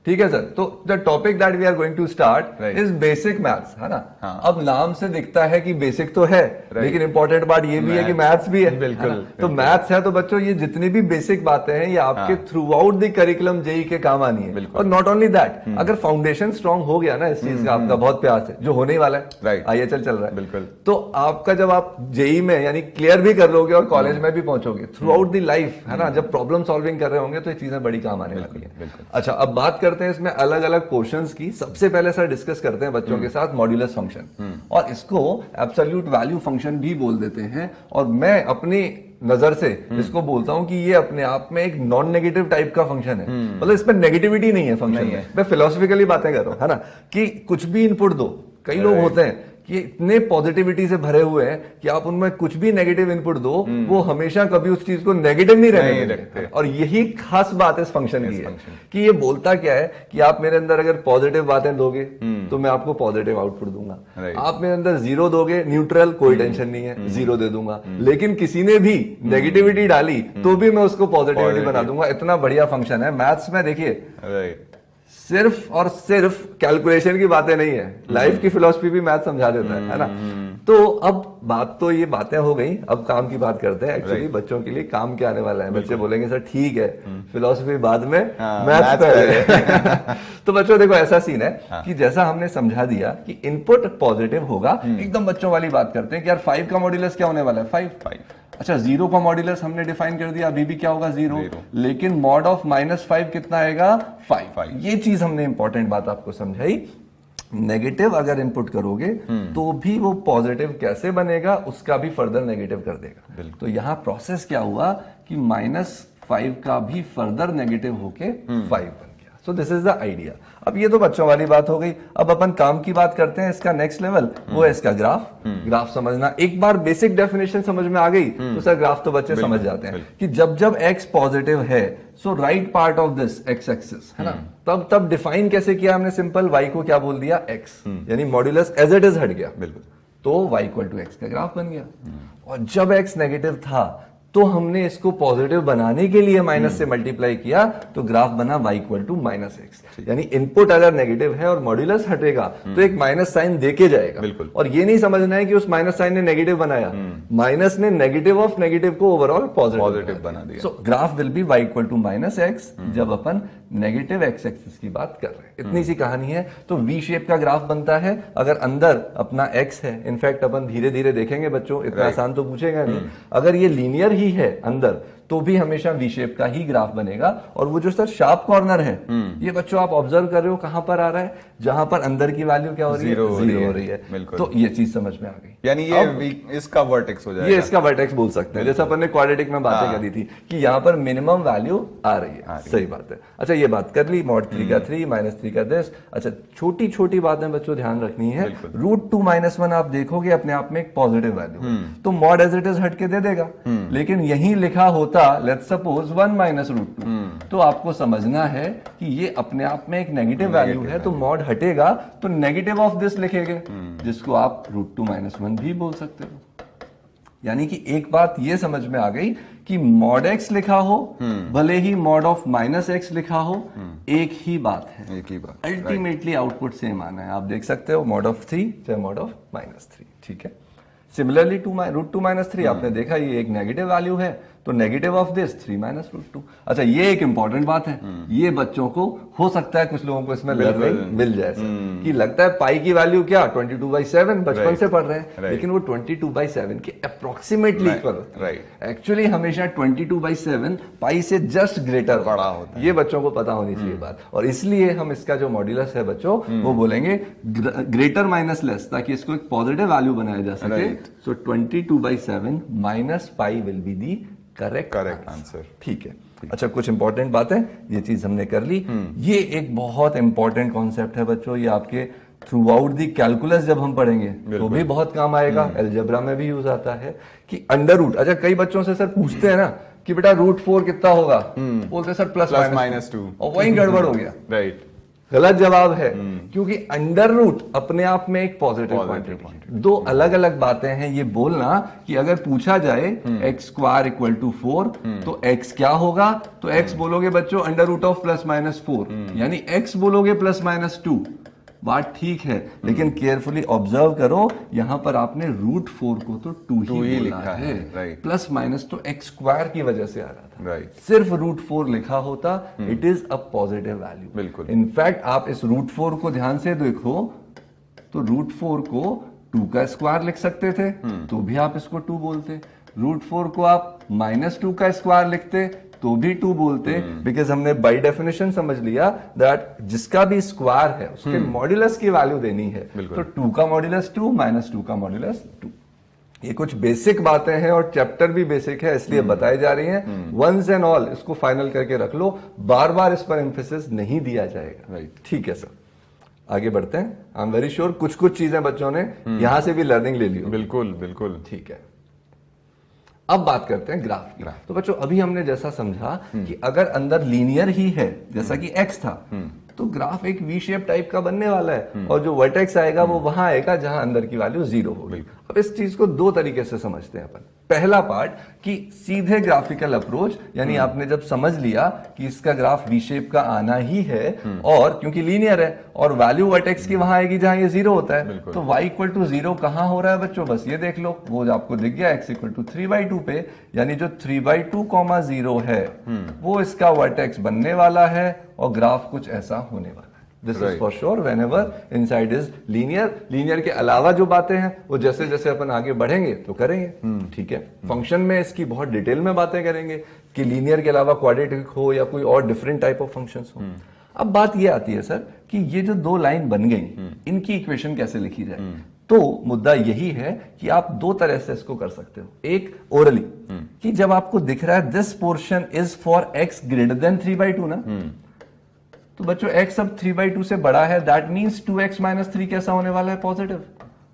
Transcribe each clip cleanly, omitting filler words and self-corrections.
ठीक है सर। तो the topic that we are going to start is basic maths, है ना। हाँ। अब नाम से दिखता है कि बेसिक तो है, लेकिन इंपॉर्टेंट बात ये भी है कि मैथ्स भी है। बिल्कुल, है तो मैथ्स है तो बच्चों ये जितनी भी बेसिक बातें हैं ये आपके throughout the curriculum JEE के काम आनी है। और नॉट ओनली दैट, अगर फाउंडेशन स्ट्रांग हो गया ना इस चीज का आपका बहुत प्यार से, जो होने ही वाला है, IHL चल रहा है, बिल्कुल, तो आपका जब आप जेई में यानी क्लियर भी कर लोगे और कॉलेज में भी पहुंचोगे थ्रू आउट द लाइफ, है ना, जब प्रॉब्लम सॉल्विंग कर रहे होंगे तो ये चीजें बड़ी काम आने वाली है। अच्छा, अब बात करते हैं इसमें अलग अलग पोर्शंस की। सबसे पहले सर डिस्कस करते हैं बच्चों के साथ मॉड्यूलस फंक्शन, और इसको एब्सोल्यूट वैल्यू फंक्शन भी बोल देते हैं। और मैं अपनी नजर से इसको बोलता हूं कि ये अपने आप में एक नॉन नेगेटिव टाइप का फंक्शन है। मतलब इसमें नेगेटिविटी नहीं है फंक्शन में। मैं फिलोसफिकली बातें कर रहा हूं, है ना, कि कुछ भी इनपुट दो। कई लोग होते हैं कि इतने पॉजिटिविटी से भरे हुए हैं कि आप उनमें कुछ भी नेगेटिव इनपुट दो, वो हमेशा कभी उस चीज को नेगेटिव नहीं रहने देते। और यही खास बात इस फंक्शन की है कि ये बोलता क्या है कि आप मेरे अंदर अगर पॉजिटिव बातें दोगे तो मैं आपको पॉजिटिव आउटपुट दूंगा। आप मेरे अंदर 0 दोगे, न्यूट्रल, कोई टेंशन नहीं है, 0 दे दूंगा। लेकिन किसी ने भी नेगेटिविटी डाली तो भी मैं उसको पॉजिटिविटी बना दूंगा। इतना बढ़िया फंक्शन है। मैथ्स में देखिए सिर्फ और सिर्फ कैलकुलेशन की बातें नहीं है, लाइफ की फिलॉसफी भी मैथ समझा देता है ना। तो अब बात तो ये बातें हो गई, अब काम की बात करते हैं। एक्चुअली बच्चों के लिए काम क्या आने वाला है। बच्चे बोलेंगे सर ठीक है, फिलॉसफी बाद में, मैथ्स पहले। तो बच्चों देखो ऐसा सीन है कि जैसा हमने समझा दिया कि इनपुट पॉजिटिव होगा, एकदम बच्चों वाली बात करते हैं कि यार 5 का मॉड्यूलस क्या होने वाला है, 5। अच्छा, 0 का मॉड्यूलस हमने डिफाइन कर दिया, अभी भी क्या होगा 0। लेकिन मॉड ऑफ -5 कितना आएगा, 5। ये चीज हमने इंपॉर्टेंट बात आपको समझाई। नेगेटिव अगर इनपुट करोगे तो भी वो पॉजिटिव कैसे बनेगा उसका भी फर्दर नेगेटिव कर देगा। तो यहां प्रोसेस क्या हुआ कि -5 का भी फर्दर नेगेटिव होके 5 बन गया। सो दिस इज द आइडिया। अब ये तो बच्चों वाली बात हो गई। अब अपन काम की बात करते हैं। इसका नेक्स्ट लेवल वो है इसका ग्राफ समझना। एक बार बेसिक डेफिनेशन समझ में आ गई तो सर ग्राफ तो बच्चे समझ जाते हैं कि जब जब x पॉजिटिव है so right part of this x axis, है ना, तब डिफाइन कैसे किया हमने, सिंपल y को क्या बोल दिया, x, यानी मॉड्यूलस एज इट इज हट गया, तो y इक्वल टू x का ग्राफ बन गया। और जब x नेगेटिव था तो हमने इसको पॉजिटिव बनाने के लिए माइनस से मल्टीप्लाई किया, तो ग्राफ बना y इक्वल टू -x। यानी इनपुट अगर नेगेटिव है और मॉड्यूलस हटेगा तो एक माइनस साइन देके जाएगा। और ये नहीं समझना है कि उस माइनस साइन ने नेगेटिव बनाया, माइनस ने नेगेटिव ऑफ नेगेटिव को ओवरऑल पॉजिटिव बना दिया। So graph will be y equal to -x जब अपन नेगेटिव x एक्सिस की बात कर रहे हैं। इतनी सी कहानी है। तो V शेप का ग्राफ बनता है अगर अंदर अपना x है। इनफैक्ट अपन धीरे धीरे देखेंगे बच्चों, इतना आसान तो पूछेगा नहीं। अगर ये लीनियर ही है अंदर तो भी हमेशा वी शेप का ही ग्राफ बनेगा। और वो जो सर शार्प कॉर्नर है, ये बच्चों आप ऑब्जर्व कर रहे हो कहां पर आ रहा है, जहां पर अंदर की वैल्यू क्या हो रही है, 0 हो रही है। तो ये चीज समझ में आ गई, यानी ये इसका वर्टेक्स हो जाएगा। ये इसका वर्टेक्स बोल सकते हैं। जैसे अपन ने क्वाड्रेटिक में बातें करी थी कि यहाँ पर मिनिमम वैल्यू आ रही है। सही बात है। अच्छा, ये बात कर ली, mod 3 का 3, -3 का this। अच्छा, छोटी छोटी बातें बच्चों ध्यान रखनी है। √2 - 1 आप देखोगे अपने आप में एक पॉजिटिव वैल्यू, तो मॉड एज इट इज हट के दे देगा। लेकिन यही लिखा होता लेट्स सपोज 1 - √2, तो आपको समझना है कि ये अपने आप में एक नेगेटिव वैल्यू है, तो मॉड हटेगा तो नेगेटिव ऑफ दिस लिखेंगे, जिसको आप √2 - 1 भी बोल सकते हो। यानी कि एक बात ये समझ में आ गई कि मॉड x लिखा हो भले ही मॉड ऑफ -x लिखा हो, एक ही बात है, एक ही बात। अल्टीमेटली आउटपुट सेम आना है। आप देख सकते हो मॉड ऑफ 3 चाहे मॉड ऑफ -3, ठीक है। सिमिलरली √2 - 3 आपने देखा ये एक नेगेटिव वैल्यू है, तो नेगेटिव ऑफ दिस 3 - √2। अच्छा, ये एक इंपॉर्टेंट बात है। ये बच्चों को हो सकता है कुछ लोगों को इसमें लर्निंग मिल जाए कि लगता है पाई की वैल्यू क्या 22/7 बचपन से पढ़ रहे हैं, लेकिन वो 22/7 के अप्रोक्सीमेटली इक्वल। एक्चुअली हमेशा 22/7 पाई से जस्ट ग्रेटर बड़ा होता है। ये बच्चों को पता होनी चाहिए बात। और इसलिए हम इसका जो मॉड्यूलस है बच्चों वो बोलेंगे ग्रेटर माइनस लेस, ताकि इसको एक पॉजिटिव वैल्यू बनाया जा सके। सो 22/7 minus pi will be the correct answer, ठीक है। अच्छा, कुछ इंपॉर्टेंट बात है, ये चीज हमने कर ली। ये एक बहुत इंपॉर्टेंट कॉन्सेप्ट है बच्चों, ये आपके थ्रू आउट दी कैलकुलस जब हम पढ़ेंगे तो भी बहुत काम आएगा। अलजेब्रा में भी यूज आता है कि अंडर रूट। अच्छा, कई बच्चों से सर पूछते हैं ना कि बेटा √4 कितना होगा, बोलते सर +- -2, और वही गड़बड़ हो गया। राइट, गलत जवाब है, क्योंकि अंडर रूट अपने आप में एक पॉजिटिव क्वांटिटी। दो अलग अलग बातें हैं ये बोलना कि अगर पूछा जाए एक्स स्क्वायर इक्वल टू 4 तो एक्स क्या होगा, तो एक्स बोलोगे बच्चों under root of plus minus 4, यानी एक्स बोलोगे प्लस माइनस 2। बात ठीक है, लेकिन केयरफुली ऑब्जर्व करो, यहां पर आपने रूट 4 को तो 2 ही लिखा है, प्लस माइनस तो एक्स स्क्वायर की वजह से आ रहा था। सिर्फ रूट 4 लिखा होता, it is a positive value. बिल्कुल। इनफैक्ट आप इस रूट 4 को ध्यान से देखो तो रूट 4 को 2 का स्क्वायर लिख सकते थे, तो भी आप इसको 2 बोलते। रूट 4 को आप माइनस 2 का स्क्वायर लिखते तो भी 2 बोलते, बिकॉज हमने बाय डेफिनेशन समझ लिया दैट जिसका भी स्क्वायर है उसके मॉड्यूलस की वैल्यू देनी है, तो 2 का मॉड्यूलस 2 माइनस 2 का मॉड्यूलस 2। ये कुछ बेसिक बातें हैं और चैप्टर भी बेसिक है, इसलिए बताई जा रही हैं। वंस एंड ऑल इसको फाइनल करके रख लो, बार बार इस पर एम्फेसिस नहीं दिया जाएगा। ठीक है सर, आगे बढ़ते हैं। आई एम वेरी श्योर कुछ कुछ चीजें बच्चों ने यहां से भी लर्निंग ले ली। बिल्कुल बिल्कुल। ठीक है, अब बात करते हैं ग्राफ की। तो बच्चों अभी हमने जैसा समझा कि अगर अंदर लीनियर ही है, जैसा कि एक्स था, तो ग्राफ एक वी शेप टाइप का बनने वाला है, और जो वर्टेक्स आएगा वो वहां आएगा जहां अंदर की वैल्यू 0 होगी। अब इस चीज को दो तरीके से समझते हैं अपन। पहला पार्ट कि सीधे ग्राफिकल अप्रोच, यानी आपने जब समझ लिया कि इसका ग्राफ वी शेप का आना ही है, और क्योंकि लीनियर है और वैल्यू वर्टेक्स की वहां आएगी जहां ये 0 होता है, तो y इक्वल टू 0 कहां हो रहा है बच्चों, बस ये देख लो, वो आपको दिख गया x इक्वल टू 3/2 पे, यानी जो 3/2, 0 है वो इसका वर्टेक्स बनने वाला है और ग्राफ कुछ ऐसा होने वाला है। This is for sure whenever inside is linear. Linear के अलावा जो बातें हैं वो जैसे जैसे अपन आगे बढ़ेंगे तो करेंगे। ठीक है, फंक्शन में इसकी बहुत डिटेल में बातें करेंगे कि लीनियर के अलावा क्वाड्रेटिक हो या कोई और डिफरेंट टाइप ऑफ फंक्शंस हो। अब बात ये आती है सर कि ये जो दो लाइन बन गई, इनकी इक्वेशन कैसे लिखी जाए। तो मुद्दा यही है कि आप दो तरह से इसको कर सकते हो। एक ओरली, कि जब आपको दिख रहा है this portion is for x greater then 3/2 ना, तो बच्चों x अब 3/2 से बड़ा है, दैट मींस 2x माइनस 3 कैसा होने वाला है, पॉजिटिव।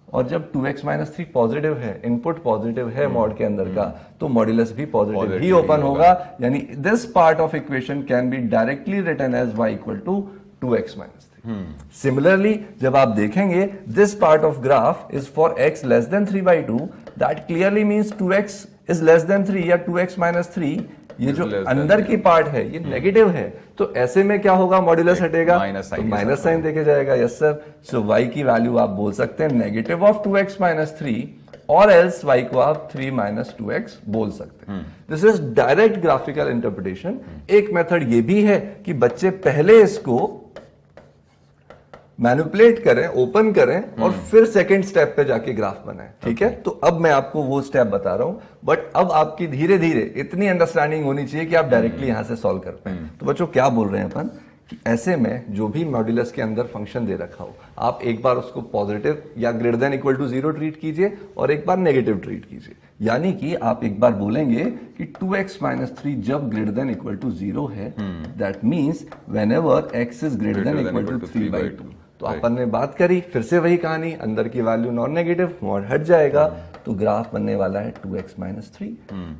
और जब 2x माइनस 3 पॉजिटिव है, इनपुट पॉजिटिव है मॉड के अंदर का, तो मॉड्यूलस भी पॉजिटिव ही ओपन होगा, यानी this part of equation can be directly written as y equal to 2x minus 3। Similarly जब आप देखेंगे this part of graph is for x less than 3/2, that clearly means 2x is less than 3 या 2x minus 3, ये जो अंदर की part है ये नेगेटिव है, तो ऐसे में क्या होगा, मॉड्यूलस हटेगा, माइनस साइन देखे जाएगा। यस सर, सो y की वैल्यू आप बोल सकते हैं नेगेटिव ऑफ 2x माइनस 3, और एल्स y को आप 3 माइनस 2x बोल सकते हैं। This is direct graphical interpretation. एक मेथड ये भी है कि बच्चे पहले इसको मैनिपुलेट करें, ओपन करें, और फिर सेकंड स्टेप पे जाके ग्राफ बनाएं। ठीक है, तो अब मैं आपको वो स्टेप बता रहा हूं, बट अब आपकी धीरे धीरे इतनी अंडरस्टैंडिंग होनी चाहिए कि आप डायरेक्टली यहां से सॉल्व कर पाए। तो बच्चों क्या बोल रहे हैं अपन कि ऐसे में जो भी मॉड्यूलस के अंदर फंक्शन दे रखा हो, आप एक बार उसको पॉजिटिव या greater than equal to 0 treat कीजिए और एक बार नेगेटिव ट्रीट कीजिए। यानी कि आप एक बार बोलेंगे कि 2x माइनस 3 जब ग्रेटर देन इक्वल टू 0 है, that means whenever x is greater than equal to 3/2। तो अपन ने बात करी, फिर से वही कहानी, अंदर की वैल्यू नॉन नेगेटिव, मॉड हट जाएगा, तो ग्राफ बनने वाला है 2x minus 3।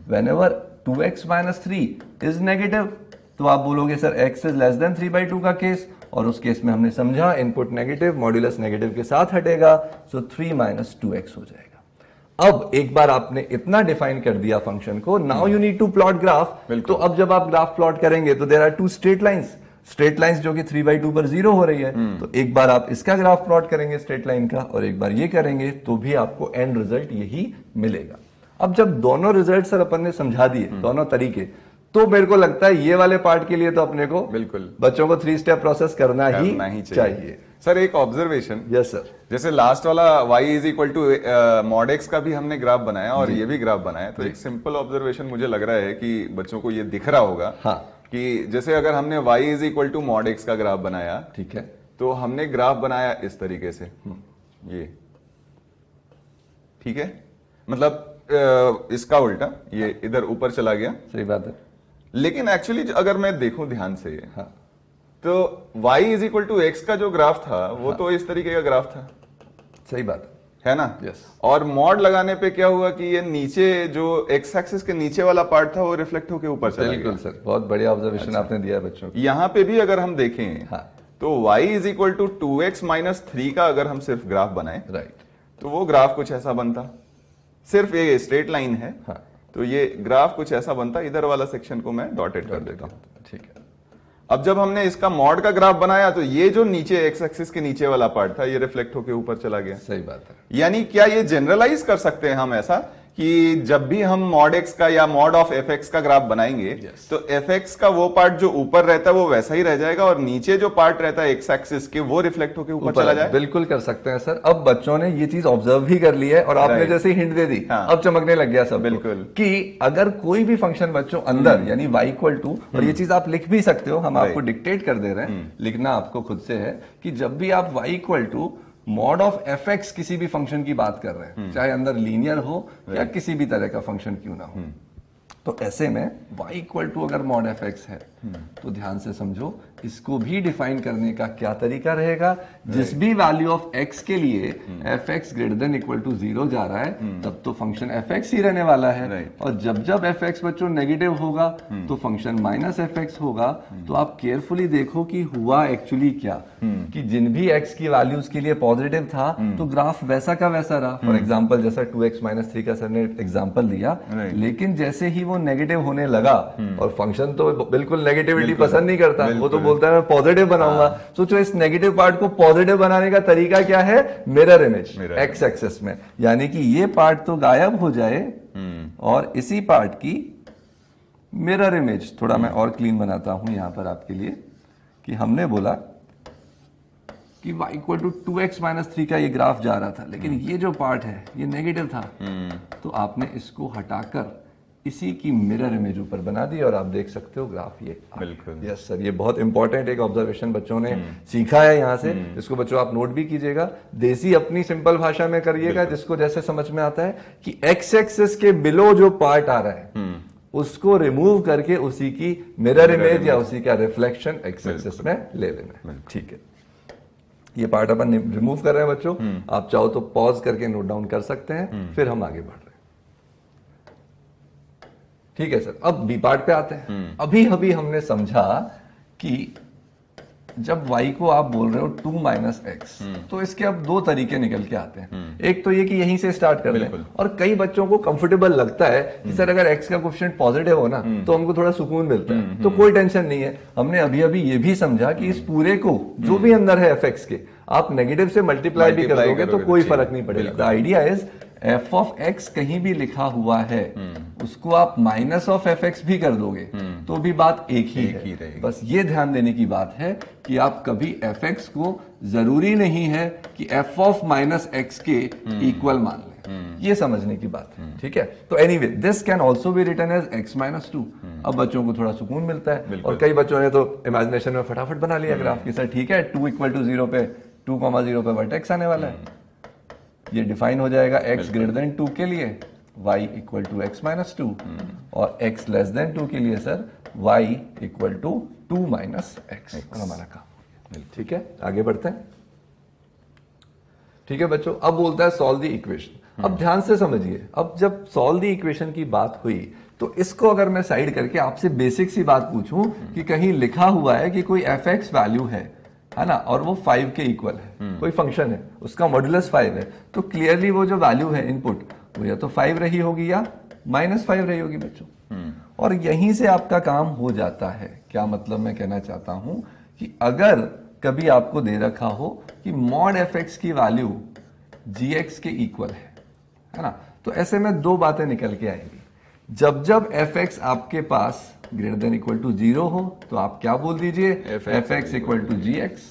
Whenever 2x minus 3 is negative, तो आप बोलोगे sir x is less than 3/2 का केस, और उस केस में हमने समझा इनपुट नेगेटिव, मॉड्यूलस नेगेटिव के साथ हटेगा, सो 3 माइनस 2x हो जाएगा। अब एक बार आपने इतना डिफाइन कर दिया फंक्शन को, now you need to plot graph. तो अब जब आप ग्राफ प्लॉट करेंगे तो there are two straight lines जो कि 3/2 पर 0 हो रही है, तो एक बार आप इसका ग्राफ प्लॉट करेंगे स्ट्रेट लाइन का, और एक बार ये करेंगे, तो भी आपको एंड रिजल्ट यही मिलेगा। अब जब दोनों रिजल्ट सर अपन ने समझा दिए, दोनों तरीके, तो मेरे को लगता है ये वाले पार्ट के लिए तो अपने को बिल्कुल बच्चों को 3 स्टेप प्रोसेस करना ही चाहिए। सर एक ऑब्जर्वेशन, यस सर, जैसे लास्ट वाला y is equal to mod x का भी हमने ग्राफ बनाया और ये भी ग्राफ बनाया, तो एक सिंपल ऑब्जर्वेशन मुझे लग रहा है कि बच्चों को ये दिख रहा होगा। हाँ, कि जैसे अगर हमने y is equal to mod x का ग्राफ बनाया, ठीक है, तो हमने ग्राफ बनाया इस तरीके से, ये ठीक है, मतलब इसका उल्टा, ये इधर ऊपर चला गया, सही बात है। लेकिन एक्चुअली अगर मैं देखूं ध्यान से, हाँ, तो y is equal to x का जो ग्राफ था वो तो इस तरीके का ग्राफ था, सही बात है ना। यस। और मॉड लगाने पे क्या हुआ कि ये नीचे जो x एक्सिस के नीचे वाला पार्ट था वो रिफ्लेक्ट होकर ऊपर चला गया। बिल्कुल सर, बहुत बढ़िया ऑब्जर्वेशन आपने दिया बच्चों को। यहाँ पे भी अगर हम देखें, हाँ, तो y is equal to 2x minus 3 का अगर हम सिर्फ ग्राफ बनाए राइट, तो वो ग्राफ कुछ ऐसा बनता, सिर्फ ये स्ट्रेट लाइन है। हाँ, तो ये ग्राफ कुछ ऐसा बनता, इधर वाला सेक्शन को मैं डॉटेड कर देता हूं। ठीक है। अब जब हमने इसका मॉड का ग्राफ बनाया तो ये जो नीचे एक्स एक्सिस के नीचे वाला पार्ट था ये रिफ्लेक्ट होके ऊपर चला गया। सही बात है। यानी क्या ये जनरलाइज कर सकते हैं हम ऐसा कि जब भी हम मॉड एक्स का या मॉड ऑफ एफ एक्स का ग्राफ बनाएंगे तो एफ एक्स का वो पार्ट जो ऊपर रहता है वो वैसा ही रह जाएगा और नीचे जो पार्ट रहता है एक्स एक्सिस के वो रिफ्लेक्ट होकर ऊपर चला जाए। बिल्कुल कर सकते हैं सर। अब बच्चों ने ये चीज ऑब्जर्व भी कर ली है और आपने जैसे हिंट दे दी, हाँ। अब चमकने लग गया सब। बिल्कुल कि अगर कोई भी फंक्शन बच्चों अंदर यानी y इक्वल टू, और ये चीज आप लिख भी सकते हो, हम आपको डिक्टेट कर दे रहे हैं, लिखना आपको खुद से है कि जब भी आप y equal to mod of f x किसी भी फंक्शन की बात कर रहे हैं, चाहे अंदर लीनियर हो या किसी भी तरह का फंक्शन क्यों ना हो, तो ऐसे में y इक्वल टू अगर मॉड एफ एक्स है तो ध्यान से समझो इसको भी डिफाइन करने का क्या तरीका रहेगा। जिस भी वैल्यू ऑफ x के लिए f x greater than equal to 0 जा रहा है तब तो फंक्शन एफ एक्स ही रहने वाला है, और जब जब एफ एक्स बच्चों नेगेटिव होगा तो फंक्शन माइनस एफ एक्स होगा। तो आप केयरफुली देखो कि हुआ एक्चुअली क्या, कि जिन भी x की वैल्यूज के लिए पॉजिटिव था तो ग्राफ वैसा का वैसा रहा। फॉर एग्जाम्पल जैसा 2x माइनस 3 का सर ने एग्जाम्पल दिया, लेकिन जैसे ही वो नेगेटिव होने लगा, और फंक्शन तो बिल्कुल नेगेटिविटी पसंद नहीं करता, वो तो बोलता है मैं पॉजिटिव बनाऊंगा। सोचो इस नेगेटिव पार्ट को पॉजिटिव बनाने का तरीका क्या है, मिरर इमेज एक्स एक्सिस में, यानी कि ये पार्ट तो गायब हो जाए और इसी पार्ट की मिरर इमेज। थोड़ा मैं और क्लीन बनाता हूं यहां पर आपके लिए, कि हमने बोला कि y equal to 2x minus 3 का ये ग्राफ जा रहा था, लेकिन ये जो पार्ट है ये नेगेटिव था, तो आपने इसको हटाकर इसी की मिरर इमेज ऊपर बना दी और आप देख सकते हो ग्राफ ये। बिल्कुल यस सर, ये बहुत इंपॉर्टेंट एक ऑब्जर्वेशन बच्चों ने सीखा है यहाँ से। इसको बच्चों आप नोट भी कीजिएगा, देसी अपनी सिंपल भाषा में करिएगा जिसको जैसे समझ में आता है, कि एक्स एक्सिस के बिलो जो पार्ट आ रहा है उसको रिमूव करके उसी की मिरर इमेज या उसी का रिफ्लेक्शन एक्स एक्सिस में ले लेना। ठीक है, ये पार्ट अपन रिमूव कर रहे हैं बच्चों। आप चाहो तो पॉज करके नोट डाउन कर सकते हैं, फिर हम आगे बढ़ रहे हैं। ठीक है सर, अब बी पार्ट पे आते हैं। अभी अभी हमने समझा कि जब y को आप बोल रहे हो 2 माइनस एक्स, तो इसके अब दो तरीके निकल के आते हैं। एक तो ये कि यहीं से स्टार्ट कर लें, और कई बच्चों को कंफर्टेबल लगता है कि सर अगर x का कोएफिशिएंट पॉजिटिव हो ना तो हमको थोड़ा सुकून मिलता है, तो कोई टेंशन नहीं है। हमने अभी अभी ये भी समझा कि इस पूरे को जो भी अंदर है fx के, आप नेगेटिव से मल्टीप्लाई भी कर दोगे तो कोई फर्क नहीं पड़ेगा। The idea is F of x कहीं भी लिखा हुआ है उसको आप माइनस ऑफ एफ एक्स भी कर दोगे तो भी बात एक ही है। बस ये ध्यान देने की बात है कि आप कभी एफ एक्स को जरूरी नहीं है कि एफ ऑफ माइनस एक्स के इक्वल मान लें, ये समझने की बात है। ठीक है, तो anyway this can also be written as x minus 2। अब बच्चों को थोड़ा सुकून मिलता है, और कई बच्चों ने तो इमेजिनेशन में फटाफट बना लिया ग्राफ की, सर ठीक है 2 इक्वल टू 0 पे 2,0 पे वर्टेक्स आने वाला है, ये डिफाइन हो जाएगा x ग्रेटर देन 2 के लिए y equal to x minus 2, और x लेस देन 2 के लिए sir y equal to 2 minus x, और हमारा काम। ठीक है, आगे बढ़ते हैं। ठीक है बच्चों, अब बोलता है सॉल्व द इक्वेशन। अब ध्यान से समझिए, अब जब सॉल्व द इक्वेशन की बात हुई तो इसको अगर मैं साइड करके आपसे बेसिक सी बात पूछूं कि कहीं लिखा हुआ है कि कोई एफ एक्स वैल्यू है ना, और वो 5 के इक्वल है, कोई फंक्शन है उसका मॉड्यूलस 5 है, तो क्लियरली वो जो वैल्यू है इनपुट वो या तो 5 रही होगी या -5 रही होगी बच्चों, और यहीं से आपका काम हो जाता है। क्या मतलब मैं कहना चाहता हूं कि अगर कभी आपको दे रखा हो कि मॉड एफ एक्स की वैल्यू जी एक्स के इक्वल है ना, तो ऐसे में दो बातें निकल के आएंगी। जब जब एफ एक्स आपके पास ग्रेटर देन इक्वल टू 0 हो तो आप क्या बोल दीजिए, f x equal to g x.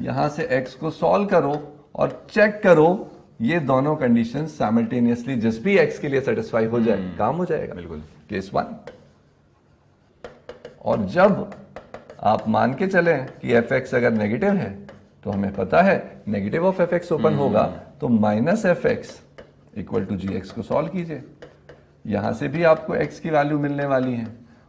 यहां से x को सॉल्व करो और चेक करो ये दोनों कंडीशन साइमल्टेनियसली जिस भी x के लिए सेटिस्फाई हो जाए, काम हो जाएगा। बिल्कुल, केस 1। और जब आप मान के चले कि एफ एक्स अगर नेगेटिव है तो हमें पता है negative of f x open होगा, तो minus f x equal to g x को सॉल्व कीजिए। यहां से भी आपको x की वैल्यू मिलने वाली है,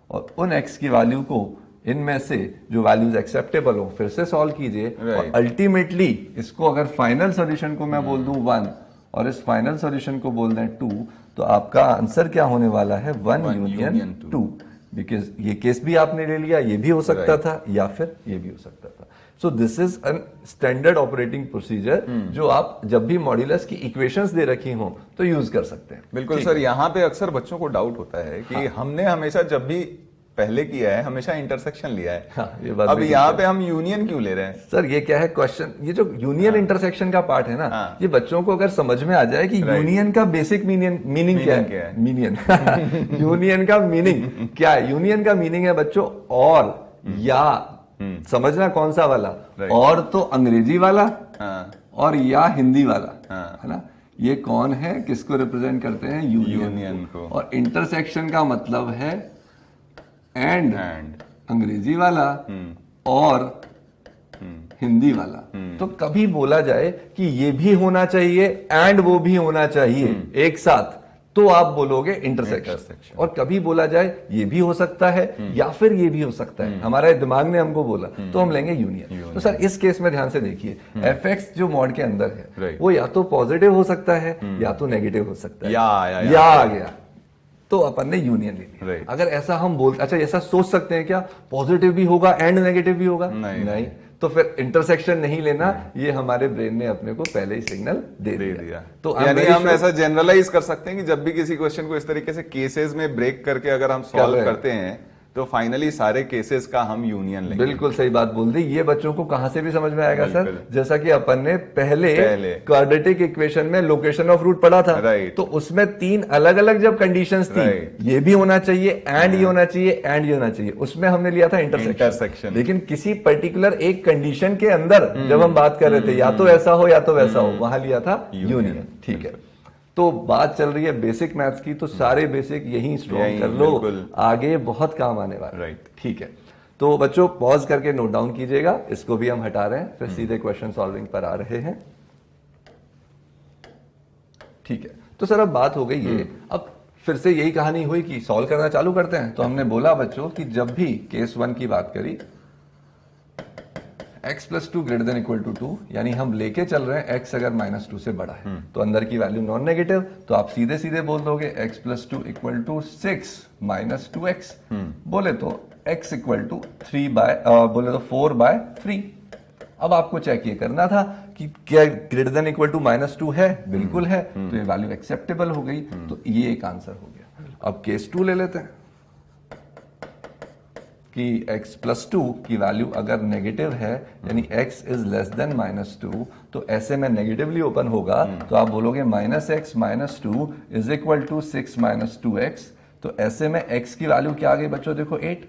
और उन x की वैल्यू को इनमें से जो वैल्यूज एक्सेप्टेबल हो फिर से सॉल्व कीजिए, और अल्टीमेटली इसको अगर फाइनल सॉल्यूशन को मैं बोल दूं 1 और इस फाइनल सॉल्यूशन को बोल दें 2, तो आपका आंसर क्या होने वाला है 1 यूनियन 2। बिकॉज ये केस भी आपने ले लिया, ये भी हो सकता था या फिर ये भी हो सकता था। So this is an standard operating procedure जो आप जब भी मॉड्यूलस की इक्वेशंस दे रखी हो तो यूज कर सकते हैं। बिल्कुल सर, यहाँ पे अक्सर बच्चों को डाउट होता है कि हमने हमेशा जब भी पहले किया है हमेशा इंटरसेक्शन लिया है, ये बात अब यहाँ पे हम यूनियन क्यों ले रहे हैं? सर ये क्या है क्वेश्चन, ये जो यूनियन इंटरसेक्शन का पार्ट है ना, ये बच्चों को अगर समझ में आ जाए कि यूनियन का बेसिक मीनिंग क्या है, मीनियन यूनियन का मीनिंग क्या है, यूनियन का मीनिंग है बच्चों और या, समझना कौन सा वाला, और तो अंग्रेजी वाला और या हिंदी वाला, है ना। ये कौन है, किसको रिप्रेजेंट करते हैं, यूनियन को। और इंटरसेक्शन का मतलब है एंड अंग्रेजी वाला और हिंदी वाला। तो कभी बोला जाए कि ये भी होना चाहिए एंड वो भी होना चाहिए एक साथ, तो आप बोलोगे इंटरसेक्शन। और कभी बोला जाए ये भी हो सकता है या फिर ये भी हो सकता है, हमारे दिमाग ने हमको बोला, तो हम लेंगे यूनियन। तो सर इस केस में ध्यान से देखिए, एफएक्स जो मॉड के अंदर है वो या तो पॉजिटिव हो सकता है या तो नेगेटिव हो सकता है, या आ गया तो अपन ने यूनियन ले लिया। अगर ऐसा हम अच्छा ऐसा सोच सकते हैं क्या, पॉजिटिव भी होगा एंड नेगेटिव भी होगा, नहीं। तो फिर इंटरसेक्शन नहीं लेना, ये हमारे ब्रेन ने अपने को पहले ही सिग्नल दे दिया। तो यानी हम ऐसा जनरलाइज कर सकते हैं कि जब भी किसी क्वेश्चन को इस तरीके से केसेस में ब्रेक करके अगर हम सॉल्व करते हैं तो फाइनली सारे केसेस का हम यूनियन लेंगे। बिल्कुल सही बात बोल दी। ये बच्चों को कहां से भी समझ में आएगा सर, जैसा कि अपन ने पहले क्वाड्रेटिक इक्वेशन में लोकेशन ऑफ रूट पढ़ा था, तो उसमें 3 अलग अलग जब कंडीशंस थी, ये भी होना चाहिए एंड ये होना चाहिए एंड ये होना चाहिए, उसमें हमने लिया था इंटरसेक्शन। लेकिन किसी पर्टिकुलर एक कंडीशन के अंदर जब हम बात कर रहे थे, या तो ऐसा हो या तो वैसा हो, वहां लिया था यूनियन। ठीक है, तो बात चल रही है बेसिक मैथ्स की, तो सारे बेसिक यही स्ट्रॉन्ग कर लो, आगे बहुत काम आने वाला। राइट, ठीक है। तो बच्चों पॉज करके नोट डाउन कीजिएगा, इसको भी हम हटा रहे हैं, फिर सीधे क्वेश्चन सॉल्विंग पर आ रहे हैं। ठीक है, तो सर अब बात हो गई ये, अब फिर से यही कहानी हुई कि सॉल्व करना चालू करते हैं। तो हमने बोला बच्चों कि जब भी केस 1 की बात करी, x + 2 > 2, यानी हम लेके चल रहे हैं x अगर -2 से बड़ा है तो अंदर की वैल्यू नॉन नेगेटिव, तो आप सीधे सीधे बोल दोगे x + 2 = 6 - 2x, बोले तो x = 4/3। अब आपको चेक ये करना था कि क्या > -2 है, बिल्कुल है, तो ये वैल्यू एक्सेप्टेबल हो गई, तो ये एक आंसर हो गया। अब केस 2 ले लेते हैं कि x + 2 की वैल्यू अगर नेगेटिव है, यानी x > -2, तो ऐसे में नेगेटिवली ओपन होगा, तो आप बोलोगे -x - 2 = 6 - 2x, तो ऐसे में x की वैल्यू क्या आ गई बच्चों, देखो 8।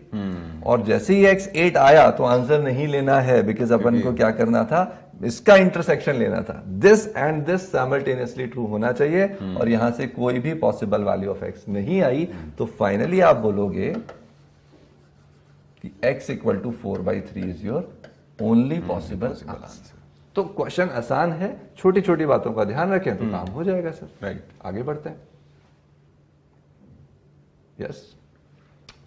और जैसे ही x 8 आया तो आंसर नहीं लेना है, बिकॉज अपन को क्या करना था, इसका इंटरसेक्शन लेना था। This and this simultaneously true होना चाहिए, और यहां से कोई भी पॉसिबल वैल्यू ऑफ x नहीं आई, तो फाइनली आप बोलोगे x = 4/3 is your only possible answer. तो क्वेश्चन आसान है, छोटी छोटी बातों का ध्यान रखें तो काम हो जाएगा सर। राइट, आगे बढ़ते हैं। यस,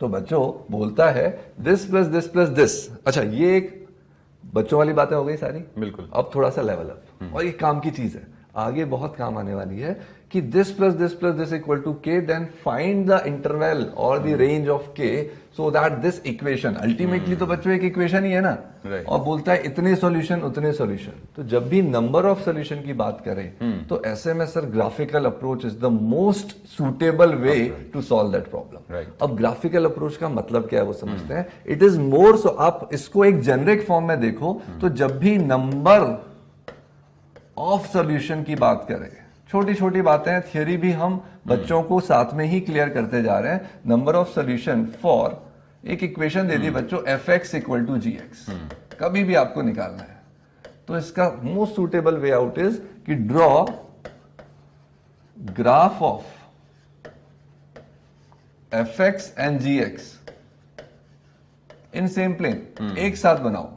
तो बच्चों बोलता है this plus this plus this. अच्छा, ये एक बच्चों वाली बातें हो गई सारी, बिल्कुल। अब थोड़ा सा लेवल अप, और ये काम की चीज है, आगे बहुत काम आने वाली है कि this plus this plus this = k, then find the interval और the range of k so that this equation, ultimately तो बच्चों एक इक्वेशन ही है ना, और बोलता है इतने सॉल्यूशन उतने सॉल्यूशन। तो जब भी नंबर ऑफ सॉल्यूशन की बात करें तो ऐसे में sir graphical approach is the most suitable way to solve that problem. अब ग्राफिकल अप्रोच का मतलब क्या है वो समझते हैं। इट इज मोर, सो आप इसको एक जेनरिक फॉर्म में देखो, तो जब भी नंबर ऑफ सॉल्यूशन की बात करें, छोटी छोटी बातें, थियरी भी हम बच्चों को साथ में ही क्लियर करते जा रहे हैं। नंबर ऑफ सॉल्यूशन फॉर एक इक्वेशन दे दी बच्चों fx = gx, कभी भी आपको निकालना है, तो इसका most suitable way out is कि draw graph of fx and gx in same plane, एक साथ बनाओ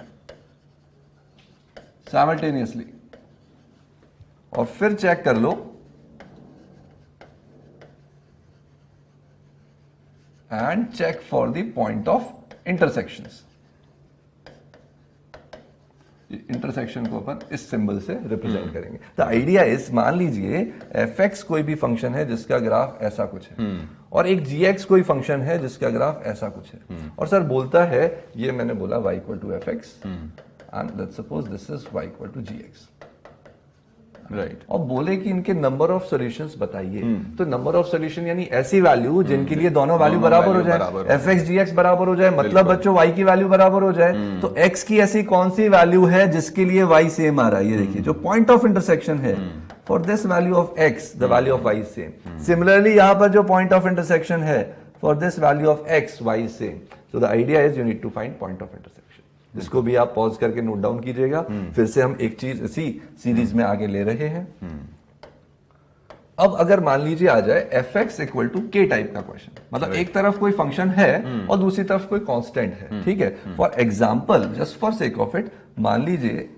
साइमल्टेनियसली, और फिर चेक कर लो and check for the point of intersections. Intersection को अपन इस सिंबल से रिप्रेजेंट करेंगे। द आइडिया इज, मान लीजिए fx कोई भी फंक्शन है जिसका ग्राफ ऐसा कुछ है, और एक gx कोई फंक्शन है जिसका ग्राफ ऐसा कुछ है, और सर बोलता है, ये मैंने बोला y = fx, and let's suppose this is y equal to gx, right. और बोले कि इनके नंबर ऑफ सॉल्यूशंस बताइए, तो नंबर ऑफ सॉल्यूशन यानी ऐसी वैल्यू जिनके लिए दोनों वैल्यू बराबर हो जाए, fx gx बराबर हो जाए, मतलब बच्चों y की वैल्यू बराबर हो जाए, तो x की ऐसी कौन सी वैल्यू है जिसके लिए y सेम आ रहा है। ये देखिए जो पॉइंट ऑफ इंटरसेक्शन है, for this value of x the value of y is same. Similarly यहां पर जो पॉइंट ऑफ इंटरसेक्शन है, for this value of x y is same. So the idea is you need to find point of intersection. इसको भी आप pause करके note down कीजिएगा। फिर से हम एक चीज इसी सीरीज में आगे ले रहे हैं। अब अगर मान लीजिए आ जाए fx equal to k type का क्वेश्चन, मतलब एक तरफ कोई फंक्शन है और दूसरी तरफ कोई कांस्टेंट है, ठीक है। For example, just for sake of it, मान लीजिए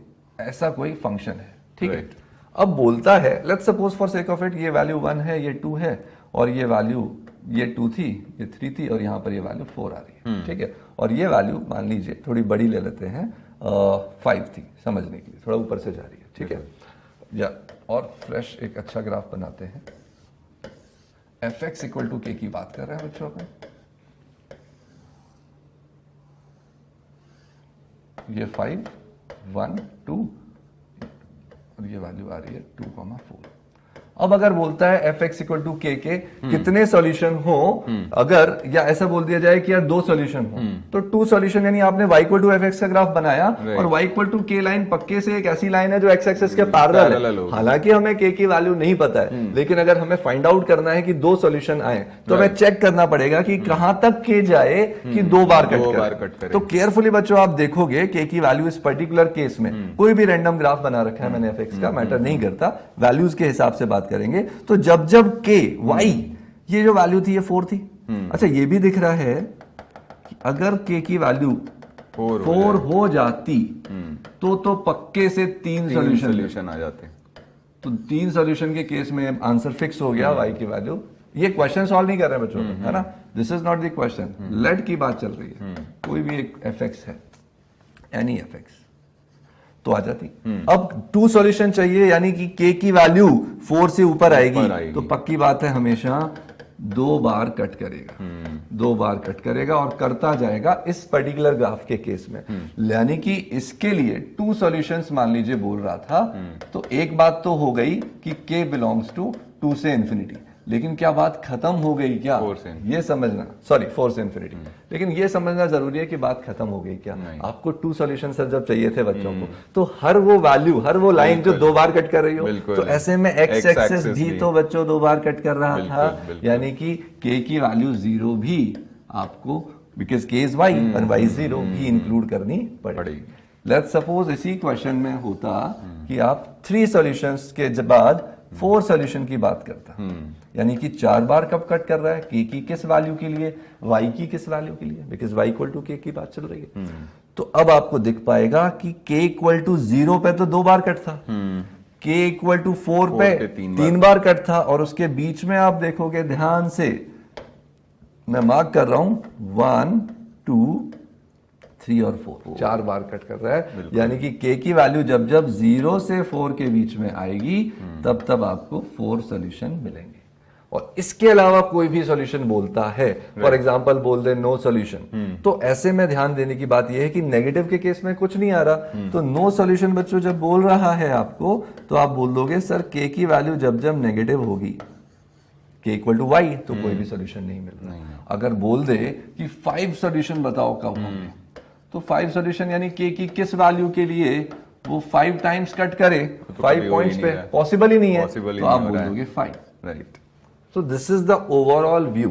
ऐसा कोई फंक्शन है, ठीक है। अब बोलता है, let's suppose for sake of it, ये वैल्यू 1 है, ये 2 है, और ये वैल्यू, ये 2 थी, ये 3 थी, और यहां पर ये वैल्यू 4 आ रही है, ठीक है। और ये वैल्यू मान लीजिए थोड़ी बड़ी ले लेते हैं, 5 थी, समझने के लिए थोड़ा ऊपर से जा रही है, ठीक है। या और फ्रेश एक अच्छा ग्राफ बनाते हैं। fx इक्वल टू k की बात कर रहे हैं बच्चों अपन। ये 5 1 2 और ये वैल्यू आ रही है 2,4। अब अगर बोलता है fx इक्वल टू k के कितने सॉल्यूशन हो, अगर या ऐसा बोल दिया जाए कि यार 2 सॉल्यूशन हो, तो 2 सॉल्यूशन यानी आपने y इक्वल टू fx का ग्राफ बनाया, और y equal to k line पक्के से एक ऐसी लाइन है जो x एक्सिस के पैरेलल है। हालांकि हमें k की वैल्यू नहीं पता है, लेकिन अगर हमें फाइंड आउट करना है कि 2 सॉल्यूशन आए, तो हमें चेक करना पड़ेगा कि कहां तक k जाए कि 2 बार कट करे। तो केयरफुली बच्चों आप देखोगे k की वैल्यू इस पर्टिकुलर केस में, कोई भी रैंडम ग्राफ बना रखा है मैंने fx का, मैटर नहीं करता, वैल्यूज के हिसाब से बात करेंगे। तो जब जब k y, ये जो वैल्यू थी ये 4 थी। अच्छा ये भी दिख रहा है कि अगर k की वैल्यू 4 हो जाती तो पक्के से 3 सॉल्यूशन आ जाते। तो 3 सॉल्यूशन के केस में आंसर फिक्स हो गया y की वैल्यू। ये क्वेश्चन सॉल्व नहीं कर रहे बच्चों, है ना, this is not the question, लेट की बात चल रही है। कोई भी एक fx है, एनी fx, तो आ जाती। अब 2 सॉल्यूशन चाहिए, यानी कि k की वैल्यू 4 से ऊपर आएगी, तो पक्की बात है हमेशा 2 बार कट करेगा, 2 बार कट करेगा और करता जाएगा इस पर्टिकुलर ग्राफ के केस में। यानी कि इसके लिए 2 सॉल्यूशंस मान लीजिए बोल रहा था, तो एक बात तो हो गई कि k बिलोंग्स टू 2 से इंफिनिटी, लेकिन क्या बात खत्म हो गई क्या, ये समझना, सॉरी 4 से इंफिनिटी, लेकिन ये समझना जरूरी है कि बात खत्म हो गई क्या। आपको 2 सॉल्यूशन सर जब चाहिए थे बच्चों को, तो हर वो वैल्यू, हर वो लाइन जो 2 बार कट कर रही हो, तो ऐसे में x एक्सिस भी तो बच्चों 2 बार कट कर रहा था, यानी कि k की वैल्यू 0 भी आपको, बिकॉज k इज y और y इज 0, भी इंक्लूड करनी पड़ेगी। लेट्स सपोज इसी क्वेश्चन में होता कि आप 3 सॉल्यूशंस के बाद 4 सॉल्यूशन की बात करता, यानी कि 4 बार कब कट कर रहा है, k की किस वैल्यू के लिए, y की किस वैल्यू के लिए, because y equal to k की बात चल रही है। तो अब आपको दिख पाएगा कि k इक्वल टू 0 पे तो 2 बार कट था, k इक्वल टू 4 पे 3 बार कट था, और उसके बीच में आप देखोगे ध्यान से, मैं मार्क कर रहा हूं 1 2 3 और 4, 4 बार कट कर रहा है। यानी कि k की वैल्यू जब जब 0 से 4 के बीच में आएगी, तब तब आपको 4 सॉल्यूशन मिलेंगे। और इसके अलावा कोई भी सॉल्यूशन बोलता है, फॉर एग्जांपल बोल दे नो सॉल्यूशन, तो ऐसे में ध्यान देने की बात यह है कि नेगेटिव के केस में कुछ नहीं आ रहा, तो नो सॉल्यूशन बच्चों जब बोल रहा है आपको, तो आप बोल दोगे सर k की वैल्यू जब जब नेगेटिव होगी, k इक्वल टू y, तो कोई भी सॉल्यूशन नहीं मिल रहा। अगर बोल दे कि 5 सॉल्यूशन बताओ कब होंगे, तो 5 सॉल्यूशन यानी k की किस वैल्यू के लिए वो 5 टाइम्स कट करे, 5 पॉइंट्स पे, पॉसिबल ही नहीं है, तो आप बोल दोगे 5, right. So this is the overall view.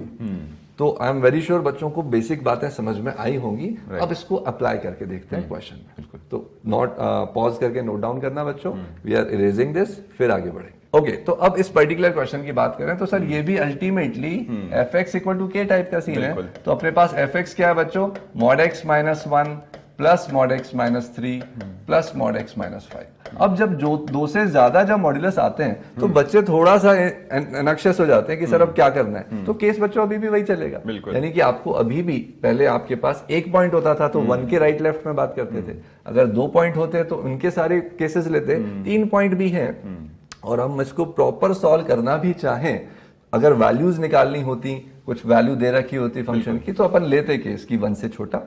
तो आई एम वेरी श्योर बच्चों को बेसिक बातें समझ में आई होंगी। अब इसको अप्लाई करके देखते हैं क्वेश्चन में। बिल्कुल, तो नोट पॉज करके नोट डाउन करना बच्चों, वी आर इरेजिंग दिस, फिर आगे बढ़ेंगे। ओके, तो अब इस पर्टिकुलर क्वेश्चन की बात करें तो सर ये भी ultimately fx equal to k type का सीन है। तो अपने पास fx क्या है बच्चों, mod x minus 1 plus mod x minus 3 plus mod x minus 5। अब जब जो 2 से ज्यादा जब मॉड्यूलस आते हैं तो बच्चे थोड़ा सा एनक्शियस हो जाते हैं कि सर अब क्या करना है। तो केस बच्चों अभी भी वही चलेगा, यानी कि आपको अभी भी, पहले आपके पास 1 पॉइंट होता था तो 1 के राइट लेफ्ट में बात करते थे, अगर 2 पॉइंट होते तो उनके सारे केसेस लेते, 3 पॉइंट भी हैं, और हम इसको प्रॉपर सॉल्व करना भी चाहें, अगर वैल्यूज निकालनी होती, कुछ वैल्यू दे रखी होती फंक्शन की, तो अपन लेते केस की 1 से छोटा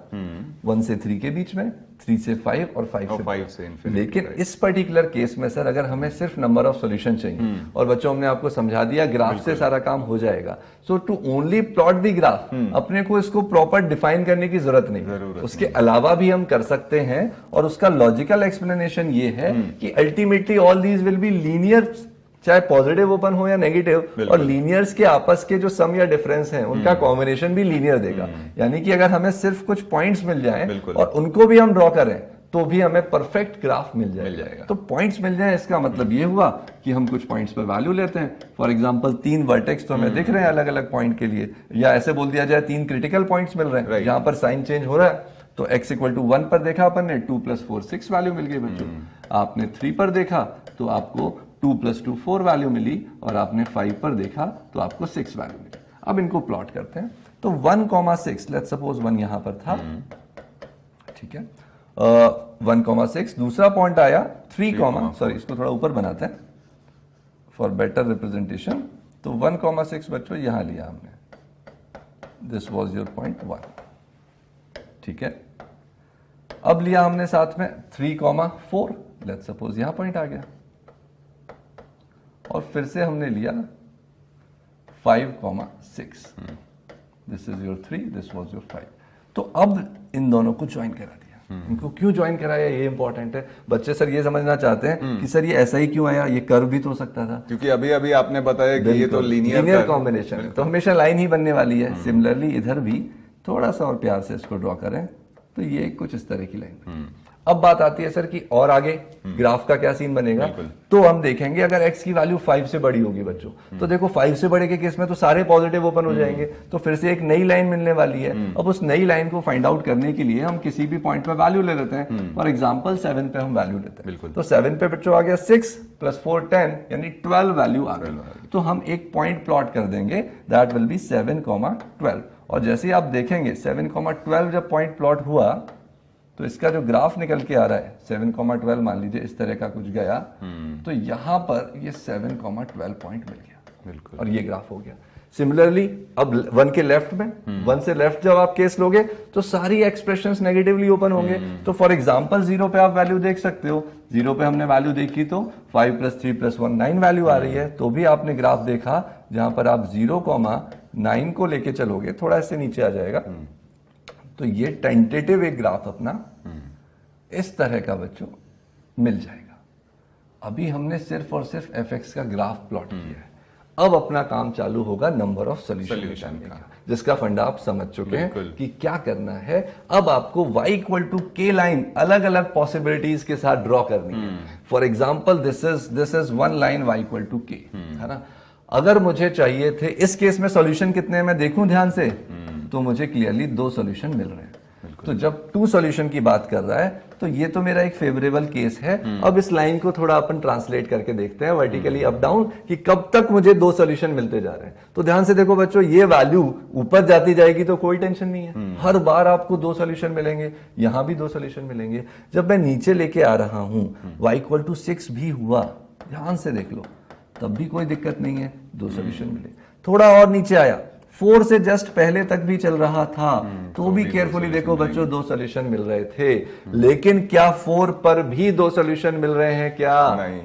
1 से 3 के बीच में, 3 से 5 और 5 से 5 से infinity, लेकिन इस पर्टिकुलर केस में सर अगर हमें सिर्फ नंबर ऑफ सॉल्यूशन चाहिए और बच्चों हमने आपको समझा दिया ग्राफ से सारा काम हो जाएगा, so to only plot the graph अपने को इसको प्रॉपर डिफाइन करने की जरूरत नहीं, उसके अलावा भी हम कर सकते हैं। और उसका लॉजिकल एक्सप्लेनेशन ये है कि ultimately all these will be linear, चाहे पॉजिटिव ओपन हो या नेगेटिव, और लीनियर्स के आपस के जो सम या डिफरेंस हैं उनका कॉम्बिनेशन भी लीनियर देगा। यानी कि अगर हमें सिर्फ कुछ पॉइंट्स मिल जाएं और उनको भी हम ड्रॉ करें तो भी हमें परफेक्ट ग्राफ मिल जाएगा। तो पॉइंट्स मिल जाए इसका मतलब ये हुआ कि हम कुछ पॉइंट्स पर वैल्यू लेते हैं। फॉर एग्जांपल 3 वर्टेक्स तो हमें दिख रहे हैं अलग अलग पॉइंट के लिए, या ऐसे बोल दिया जाए 3 क्रिटिकल पॉइंट्स मिल रहे हैं जहां पर साइन चेंज हो रहा है। तो x इक्वल टू 1 पर देखा अपन ने 2 + 4 6 वैल्यू मिल गई बच्चों। आपने 3 पर देखा तो आपको 2 + 2 4 वैल्यू मिली, और आपने 5 पर देखा तो आपको 6 वैल्यू मिली। अब इनको प्लॉट करते हैं। तो 1,6 लेट्स सपोज 1 यहां पर था, ठीक है, 1,6। दूसरा पॉइंट आया 3, सॉरी इसको थोड़ा ऊपर बनाते हैं फॉर बेटर रिप्रेजेंटेशन। तो 1,6 बच्चों यहां लिया हमने, दिस वॉज योर पॉइंट 1, ठीक है। अब लिया हमने साथ में 3,4, लेट्स सपोज यहां पॉइंट आ गया, और फिर से हमने लिया 5,6, this is your 3, this was your 5। तो अब इन दोनों को ज्वाइन करा दिया। इनको क्यों ज्वाइन कराया ये इंपॉर्टेंट है। बच्चे सर ये समझना चाहते हैं कि सर ये ऐसा ही क्यों आया, ये कर्व भी तो हो सकता था, क्योंकि अभी अभी आपने बताया कि ये तो लीनियर कॉम्बिनेशन है, तो हमेशा लाइन ही बनने वाली है। सिमिलरली इधर भी थोड़ा सा और प्यार से इसको ड्रॉ करें तो ये कुछ इस तरह की लाइन। अब बात आती है सर कि और आगे ग्राफ का क्या सीन बनेगा। तो हम देखेंगे अगर x की वैल्यू 5 से बड़ी होगी बच्चों, तो देखो 5 से बड़े के केस में तो सारे पॉजिटिव ओपन हो जाएंगे, तो फिर से एक नई लाइन मिलने वाली है। अब उस नई लाइन को फाइंड आउट करने के लिए हम किसी भी पॉइंट पे वैल्यू ले लेते हैं। फॉर एग्जांपल 7 पे हम वैल्यू लेते हैं, तो 7 पे बच्चों आ गया 6 + 4 10, यानी 12 वैल्यू आ गई। तो हम एक पॉइंट प्लॉट कर देंगे, दैट विल बी 7,12। और जैसे आप देखेंगे 7,12 जब पॉइंट प्लॉट हुआ तो इसका जो ग्राफ निकल के आ रहा है 7,12 मान लीजिए इस तरह का कुछ गया, तो यहां पर ये 7,12 पॉइंट मिल गया और ये ग्राफ हो गया। सिमिलरली अब 1 के लेफ्ट में, 1 से लेफ्ट जब आप केस लोगे तो सारी एक्सप्रेशंस नेगेटिवली ओपन होंगे। तो फॉर एग्जांपल 0 पे आप वैल्यू देख सकते हो, 0 पे हमने वैल्यू देखी तो 5 + 3 + 1 9 वैल्यू आ रही है। तो भी आपने ग्राफ देखा जहां पर आप 0,9 को लेके चलोगे, थोड़ा इससे नीचे आ जाएगा, तो ये टेंटेटिव एक ग्राफ अपना इस तरह का बच्चों मिल जाएगा। अभी हमने सिर्फ और सिर्फ fx का ग्राफ प्लॉट किया है। अब अपना काम चालू होगा नंबर ऑफ सॉल्यूशन का, जिसका फंडा आप समझ चुके हैं कि क्या करना है। अब आपको y = k लाइन अलग अलग पॉसिबिलिटीज के साथ ड्रॉ करनी है। For example this is 1 line y = k, है ना। अगर मुझे चाहिए थे, इस केस में सॉल्यूशन कितने हैं मैं देखूं ध्यान से, तो मुझे क्लियरली 2 सॉल्यूशन मिल रहे हैं। तो जब 2 सॉल्यूशन की बात कर रहा है तो ये तो मेरा एक फेवरेबल केस है। अब इस लाइन को थोड़ा अपन ट्रांसलेट करके देखते हैं वर्टिकली अप डाउन कि कब तक मुझे 2 सॉल्यूशन मिलते जा रहे हैं। तो ध्यान से देखो बच्चों, ये वैल्यू ऊपर जाती जाएगी तो कोई टेंशन नहीं है, हर बार आपको 2 सॉल्यूशन मिलेंगे, यहां भी 2 सॉल्यूशन मिलेंगे। जब मैं नीचे लेके आ रहा हूं, y = 6 भी हुआ, ध्यान से देख लो, तब भी कोई दिक्कत नहीं है, 2 सॉल्यूशन मिले। थोड़ा और नीचे आया, 4 से जस्ट पहले तक भी चल रहा था, तो भी केयरफुली देखो बच्चों 2 सॉल्यूशन मिल रहे थे। लेकिन क्या 4 पर भी 2 सॉल्यूशन मिल रहे हैं? क्या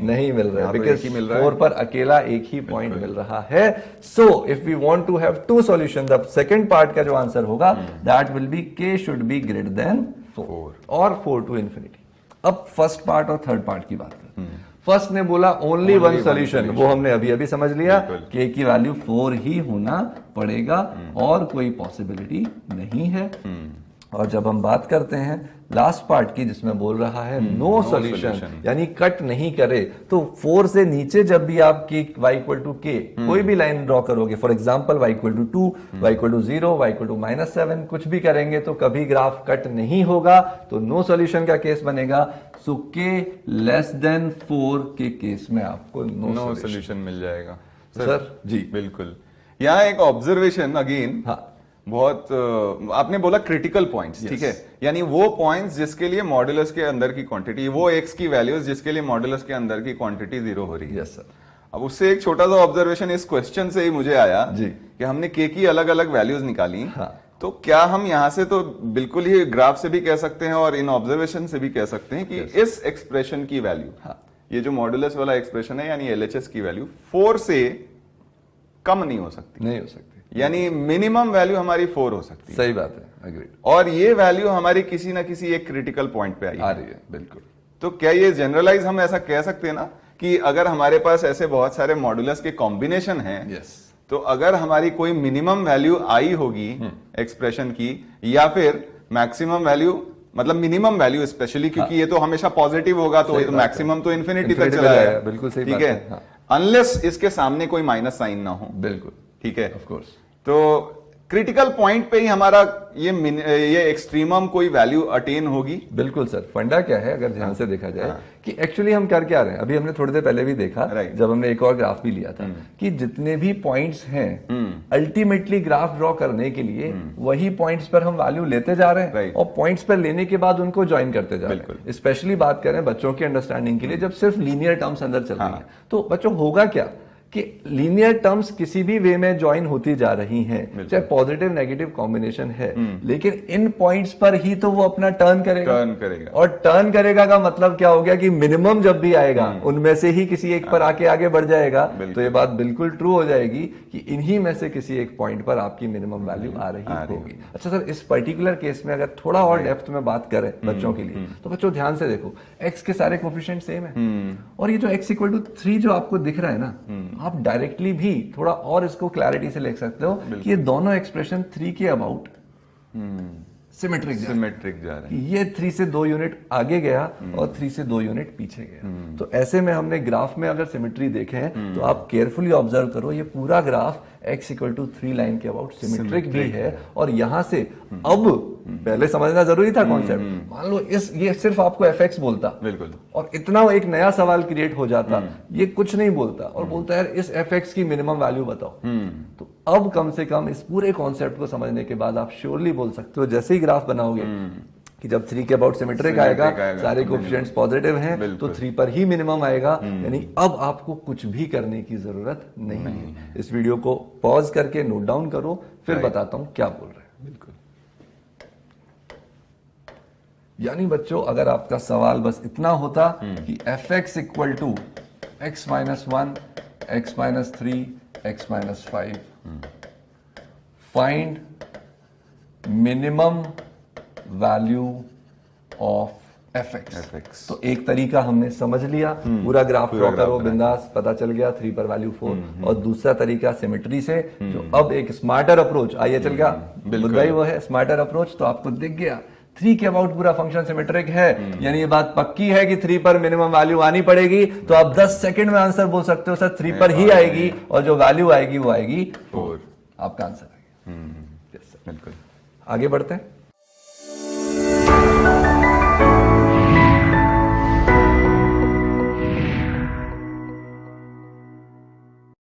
नहीं मिल रहे, बिकॉज 4 पर अकेला एक ही पॉइंट मिल रहा है। So if we want to have 2 solution, the second part का जो आंसर होगा that will be k should be greater than 4 और 4 to infinity। अब फर्स्ट पार्ट और थर्ड पार्ट की बात करते हैं। फर्स्ट ने बोला ओनली 1 सॉल्यूशन, वो हमने अभी अभी समझ लिया, k की वैल्यू 4 ही होना पड़ेगा और कोई पॉसिबिलिटी नहीं है। और जब हम बात करते हैं लास्ट पार्ट की जिसमें बोल रहा है नो सॉल्यूशन, यानी कट नहीं करे, तो 4 से नीचे जब भी आप y = k कोई भी लाइन ड्रॉ करोगे, for example y = 2, y = 0, y = -7 कुछ भी करेंगे तो कभी ग्राफ कट नहीं होगा, तो नो सॉल्यूशन का केस बनेगा। सो k <4 के केस में आपको नो सॉल्यूशन मिल जाएगा। सर जी बिल्कुल। यहाँ एक ऑब्जर्वेशन अगेन, हाँ, बहुत आपने बोला क्रिटिकल पॉइंट्स, ठीक है, यानी वो पॉइंट्स जिसके लिए मॉड्यूलस के अंदर की क्वांटिटी, वो x की वैल्यूज जिसके लिए मॉड्यूलस के अंदर की क्वांटिटी 0 हो रही है। Yes sir. अब उससे एक छोटा सा ऑब्जर्वेशन इस क्वेश्चन से ही मुझे आया जी कि हमने k की अलग अलग वैल्यूज निकाली, हाँ, तो क्या हम यहां से तो बिल्कुल ही ग्राफ से भी कह सकते हैं और इन ऑब्जर्वेशन से भी कह सकते हैं कि इस एक्सप्रेशन की वैल्यू, ये जो मॉडुलस वाला एक्सप्रेशन है यानी एलएचएस की वैल्यू 4 से कम नहीं हो सकती, नहीं हो सकती, यानी मिनिमम वैल्यू हमारी 4 हो सकती है। सही बात है, एग्रीड। और ये वैल्यू हमारी किसी ना किसी एक क्रिटिकल पॉइंट पे आ रही है, बिल्कुल। तो क्या ये जनरलाइज हम ऐसा कह सकते हैं ना कि अगर हमारे पास ऐसे बहुत सारे मॉडुलस के कॉम्बिनेशन हैं, तो अगर हमारी कोई मिनिमम वैल्यू आई होगी एक्सप्रेशन की या फिर मैक्सिमम वैल्यू, मतलब मिनिमम वैल्यू स्पेशली, क्योंकि ये तो हमेशा पॉजिटिव होगा तो मैक्सिमम तो इन्फिनिटी तक चला जाएगा, बिल्कुल सही, ठीक है, अनलेस इसके सामने कोई माइनस साइन ना हो, बिल्कुल, ठीक है, ऑफ कोर्स। तो क्रिटिकल पॉइंट पे ही हमारा ये एक्सट्रीमम कोई वैल्यू अटेन होगी। बिल्कुल सर, फंडा क्या है अगर ध्यान से देखा जाए कि एक्चुअली हम कर क्या रहे हैं, अभी हमने थोड़ी देर पहले भी देखा जब हमने एक और ग्राफ भी लिया था कि जितने भी पॉइंट्स हैं अल्टीमेटली ग्राफ ड्रॉ करने के लिए वही पॉइंट्स पर हम वैल्यू लेते जा रहे हैं और पॉइंट्स पर लेने के बाद उनको ज्वाइन करते जा रहे हैं। स्पेशली बात करें बच्चों की अंडरस्टैंडिंग के लिए, जब सिर्फ लीनियर टर्म्स अंदर चल रही हैं तो बच्चों होगा क्या कि लीनियर टर्म्स किसी भी वे में ज्वाइन होती जा रही हैं, चाहे पॉजिटिव नेगेटिव कॉम्बिनेशन है, लेकिन इन पॉइंट्स पर ही तो वो अपना टर्न करेगा। और टर्न करेगा का मतलब क्या हो गया कि मिनिमम जब भी आएगा उनमें से ही किसी एक पर आगे बढ़ जाएगा। तो ये बात बिल्कुल ट्रू हो जाएगी कि इन्हीं में से किसी एक पॉइंट पर आपकी मिनिमम वैल्यू आ रही होगी। अच्छा सर, इस पर्टिकुलर केस में अगर थोड़ा और डेप्थ में बात करें बच्चों के लिए, तो बच्चों ध्यान से देखो, एक्स के सारे कोफिशिएंट सेम है और ये जो x = 3 जो आपको दिख रहा है ना, आप डायरेक्टली भी थोड़ा और इसको क्लैरिटी से लिख सकते हो कि ये दोनों एक्सप्रेशन 3 के अबाउट सिमेट्रिक जा रहा है। ये 3 से 2 यूनिट आगे गया और 3 से 2 यूनिट पीछे गया। तो ऐसे में हमने ग्राफ में अगर सिमेट्री देखे हैं तो आप केयरफुली ऑब्जर्व करो, ये पूरा ग्राफ x = 3 लाइन के अबाउट सिमेट्रिक भी है। और यहां से अब पहले समझना जरूरी था कॉन्सेप्ट, मान लो ये सिर्फ आपको fx बोलता, बिल्कुल, और इतना एक नया सवाल क्रिएट हो जाता, ये कुछ नहीं बोलता और बोलता है इस fx की मिनिमम वैल्यू बताओ। तो अब कम से कम इस पूरे कॉन्सेप्ट को समझने के बाद आप श्योरली बोल सकते हो, जैसे ही ग्राफ बनाओगे कि जब 3 के अबाउट सिमेट्रिक आएगा, सारे कोएफिशिएंट्स पॉजिटिव हैं, तो 3 पर ही मिनिमम आएगा, यानी अब आपको कुछ भी करने की जरूरत नहीं है। इस वीडियो को पॉज करके नोट डाउन करो, फिर बताता हूं क्या बोल रहे हैं। बिल्कुल, यानी बच्चों अगर आपका सवाल बस इतना होता कि fx = x - 1, x - 3, x - 5, find minimum value of fx। तो एक तरीका हमने समझ लिया, पूरा ग्राफ ड्रॉ करो बिंदास, पता चल गया 3 पर वैल्यू 4। और दूसरा तरीका सिमेट्री से, जो अब एक स्मार्टर अप्रोच आइए चल गया, भाई वो है स्मार्टर अप्रोच। तो आपको दिख गया 3 के अबाउट पूरा फंक्शन सिमेट्रिक है, यानी ये बात पक्की है कि 3 पर मिनिमम वैल्यू आनी पड़ेगी। तो आप 10 सेकंड में आंसर बोल सकते हो सर 3 पर ही आएगी और जो वैल्यू आएगी वो आएगी 4, आपका आंसर आएगा। बिल्कुल, आगे बढ़ते हैं।